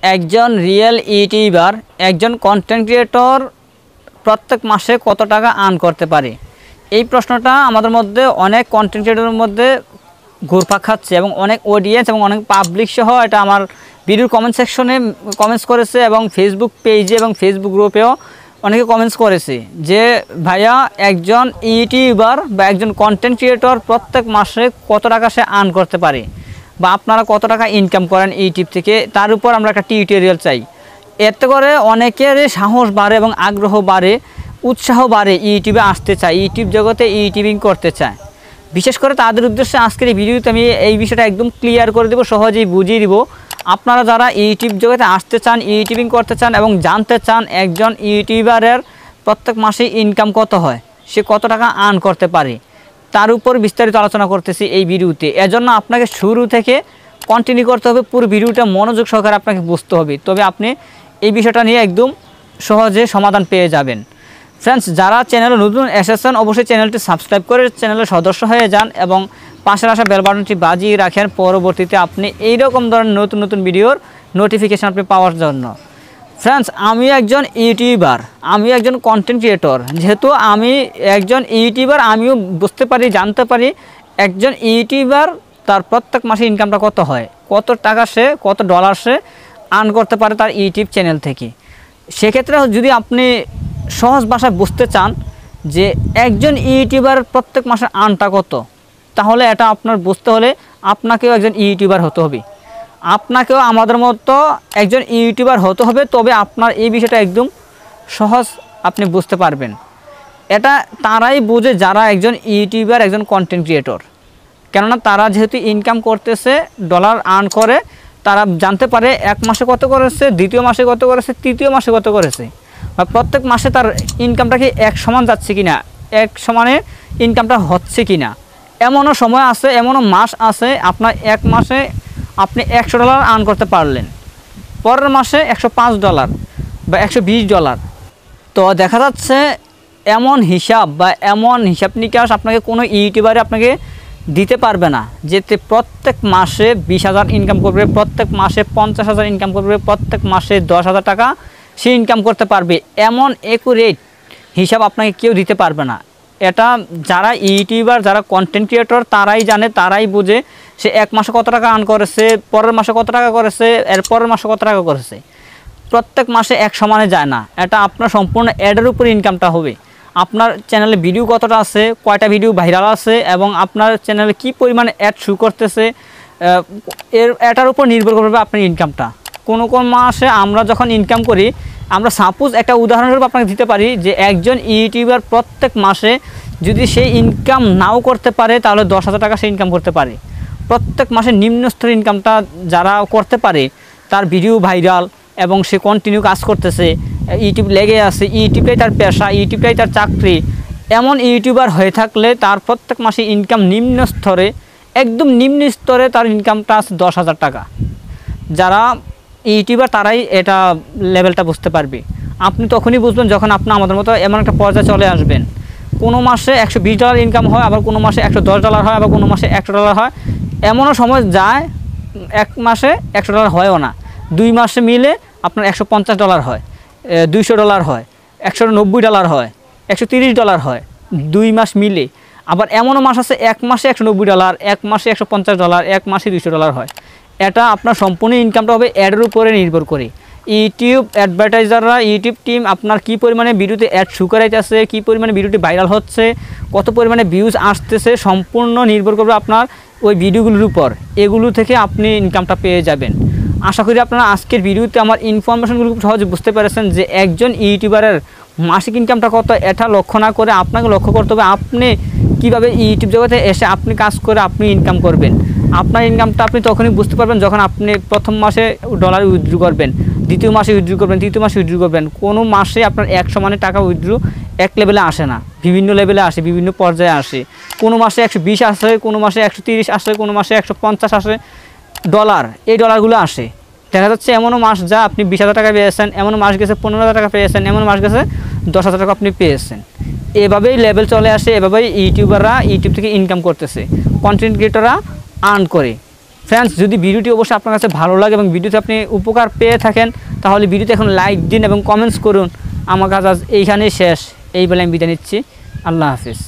একজন real YouTuber, একজন content creator প্রত্যেক মাসে কত টাকা আর্ন করতে পারে? এই প্রশ্নটা আমাদের মধ্যে অনেক কন্টেন্ট ক্রিয়েটরের মধ্যে ঘুরপাক খাচ্ছে এবং অনেক অডিয়েন্স এবং অনেক পাবলিক সহ এটা আমার ভিডিওর কমেন্ট সেকশনে কমেন্টস করেছে এবং ফেসবুক পেজে এবং ফেসবুক গ্রুপেও অনেকে কমেন্টস করেছে যে ভাইয়া একজন ইউটিউবার বা একজন কন্টেন্ট ক্রিয়েটর প্রত্যেক মাসে কত টাকা সে আর্ন করতে পারে বা আপনারা কত টাকা ইনকাম করেন ইউটিউব থেকে, তার উপর আমরা একটা টিউটোরিয়াল চাই। এতে করে অনেকের সাহস বাড়ে এবং আগ্রহ বাড়ে, উৎসাহ বাড়ে, ইউটিউবে আসতে চায়, ইউটিউব জগতে ইউটিউবিং করতে চায়। বিশেষ করে তাদের উদ্দেশ্যে আজকের এই ভিডিওতে আমি এই বিষয়টা একদম ক্লিয়ার করে দেবো, সহজেই বুঝিয়ে দিব। আপনারা যারা ইউটিউব জগতে আসতে চান, ইউটিউবিং করতে চান এবং জানতে চান একজন ইউটিউবারের প্রত্যেক মাসে ইনকাম কত হয়, সে কত টাকা আর্ন করতে পারে, তার উপর বিস্তারিত আলোচনা করতেছি এই ভিডিওতে। এজন্য আপনাকে শুরু থেকে কন্টিনিউ করতে হবে, পুরো ভিডিওটা মনোযোগ সহকারে আপনাকে বুঝতে হবে, তবে আপনি এই বিষয়টা নিয়ে একদম সহজে সমাধান পেয়ে যাবেন। ফ্রেন্ডস, যারা চ্যানেলে নতুন এসেছেন অবশ্যই চ্যানেলটি সাবস্ক্রাইব করে চ্যানেলের সদস্য হয়ে যান এবং পাশের আসা বেল বাটনটি বাজিয়ে রাখেন পরবর্তীতে আপনি এইরকম ধরনের নতুন নতুন ভিডিওর নোটিফিকেশান আপনি পাওয়ার জন্য। ফ্রেন্ডস, আমি একজন ইউটিউবার, আমি একজন কন্টেন্ট ক্রিয়েটর। যেহেতু আমি একজন ইউটিউবার, আমিও বুঝতে পারি, জানতে পারি একজন ইউটিউবার তার প্রত্যেক মাসে ইনকামটা কত হয়, কত টাকা সে, কত ডলার সে আর্ন করতে পারে তার ইউটিউব চ্যানেল থেকে। সেক্ষেত্রে যদি আপনি সহজ ভাষায় বুঝতে চান যে একজন ইউটিউবার প্রত্যেক মাসে আর্নটা কত, তাহলে এটা আপনার বুঝতে হলে আপনাকেও একজন ইউটিউবার হতে হবে, আপনাকেও আমাদের মতো একজন ইউটিউবার হতে হবে, তবে আপনার এই বিষয়টা একদম সহজ আপনি বুঝতে পারবেন। এটা তারাই বুঝে যারা একজন ইউটিউবার, একজন কন্টেন্ট ক্রিয়েটর। কেননা তারা যেহেতু ইনকাম করতেছে, ডলার আর্ন করে, তারা জানতে পারে এক মাসে কত করেছে, দ্বিতীয় মাসে কত করেছে, তৃতীয় মাসে কত করেছে, বা প্রত্যেক মাসে তার ইনকামটা কি এক সমান যাচ্ছে কি না, এক সমানে ইনকামটা হচ্ছে কি না। এমনও সময় আছে, এমনও মাস আছে আপনার এক মাসে আপনি $100 আর্ন করতে পারলেন, পরের মাসে $105 বা $120। তো দেখা যাচ্ছে এমন হিসাব বা এমন হিসাব নিকাশ আপনাকে কোনো ইউটিউবারে আপনাকে দিতে পারবে না, যেতে প্রত্যেক মাসে 20,000 ইনকাম করবে, প্রত্যেক মাসে 50,000 ইনকাম করবে, প্রত্যেক মাসে 10,000 টাকা সে ইনকাম করতে পারবে। এমন একুরেট হিসাব আপনাকে কেউ দিতে পারবে না। এটা যারা ইউটিউবার, যারা কন্টেন্ট ক্রিয়েটর তারাই জানে, তারাই বুঝে সে এক মাসে কত টাকা আর্ন করেছে, পরের মাসে কত টাকা করেছে, এর পরের মাসে কত টাকা করেছে। প্রত্যেক মাসে এক সমানে যায় না, এটা আপনার সম্পূর্ণ অ্যাডের উপর ইনকামটা হবে। আপনার চ্যানেলে ভিডিও কতটা আছে, কয়টা ভিডিও ভাইরাল আছে এবং আপনার চ্যানেলে কি পরিমাণে অ্যাড শো করতেছে, এটার উপর নির্ভর করবে আপনার ইনকামটা। কোন কোন মাসে আমরা যখন ইনকাম করি, আমরা সাপোজ একটা উদাহরণস্বরূপ আপনাকে দিতে পারি যে একজন ইউটিউবার প্রত্যেক মাসে যদি সে ইনকাম নাও করতে পারে তাহলে 10,000 টাকা সে ইনকাম করতে পারে। প্রত্যেক মাসে নিম্ন স্তরের ইনকামটা যারা করতে পারে, তার ভিডিও ভাইরাল এবং সে কন্টিনিউ কাজ করতেছে, ইউটিউব লেগে আছে, ইউটিউবটাই তার পেশা, ইউটিউবটাই তার চাকরি, এমন ইউটিউবার হয়ে থাকলে তার প্রত্যেক মাসে ইনকাম নিম্ন স্তরে, একদম নিম্ন স্তরে তার ইনকামটা আছে 10,000 টাকা। যারা ইউটিউবার তারাই এটা লেভেলটা বুঝতে পারবে। আপনি তখনই বুঝবেন যখন আপনি আমাদের মতো এমন একটা পর্যায়ে চলে আসবেন। কোনো মাসে $120 ইনকাম হয়, আবার কোনো মাসে $110 হয়, আবার কোনো মাসে $100 হয়। এমনও সময় যায় এক মাসে $100 হয়ও না, 2 মাসে মিলে আপনার $150 হয়, $200 হয়, $190 হয়, $130 হয় 2 মাস মিলে। আবার এমনও মাস আছে এক মাসে $190, এক মাসে $150, এক মাসে $200 হয়। এটা আপনার সম্পূর্ণ ইনকামটা হবে অ্যাডের উপরে নির্ভর করে। ইউটিউব অ্যাডভার্টাইজাররা, ইউটিউব টিম আপনার কী পরিমাণে ভিডিওতে অ্যাড শো করাইতেছে, কী পরিমাণে ভিডিওটি ভাইরাল হচ্ছে, কত পরিমাণে ভিউজ আসতেছে, সম্পূর্ণ নির্ভর করবে আপনার ওই ভিডিওগুলোর উপর। এগুলো থেকে আপনি ইনকামটা পেয়ে যাবেন। আশা করি আপনারা আজকের ভিডিওতে আমার ইনফরমেশনগুলো খুব সহজে বুঝতে পেরেছেন যে একজন ইউটিউবারের মাসিক ইনকামটা কত। এটা লক্ষ্য না করে আপনাকে লক্ষ্য করতে হবে আপনি কীভাবে ইউটিউব জগতে এসে আপনি কাজ করে আপনি ইনকাম করবেন। আপনার ইনকামটা আপনি তখনই বুঝতে পারবেন যখন আপনি প্রথম মাসে ডলার উইথড্র করবেন, দ্বিতীয় মাসে উইথড্র করবেন, তৃতীয় মাসে উইথড্র করবেন। কোনো মাসে আপনার এক সমানে টাকা উইথড্র এক লেভেলে আসে না, বিভিন্ন লেভেলে আসে, বিভিন্ন পর্যায়ে আসে। কোনো মাসে 120 আসে, কোনো মাসে 130 আসে, কোনো মাসে 150 আসে ডলার, এই ডলারগুলো আসে। দেখা যাচ্ছে এমনও মাস যা আপনি 20,000 টাকা পেয়েছেন, এমন মাস গেছে 15,000 টাকা পেয়েছেন, এমন মাস গেছে 10,000 টাকা আপনি পেয়েছেন। এভাবেই লেভেল চলে আসে, এভাবেই ইউটিউবাররা ইউটিউব থেকে ইনকাম করতেছে, কন্টেন্ট ক্রিয়েটররা আর্ন করে। ফ্রেন্ডস, যদি ভিডিওটি অবশ্যই আপনার কাছে ভালো লাগে এবং ভিডিওতে আপনি উপকার পেয়ে থাকেন তাহলে ভিডিওতে এখন লাইক দিন এবং কমেন্টস করুন। আমার কাজ আজ এইখানেই শেষ, এই বলে আমি বিদায় নিচ্ছি। আল্লাহ হাফিজ।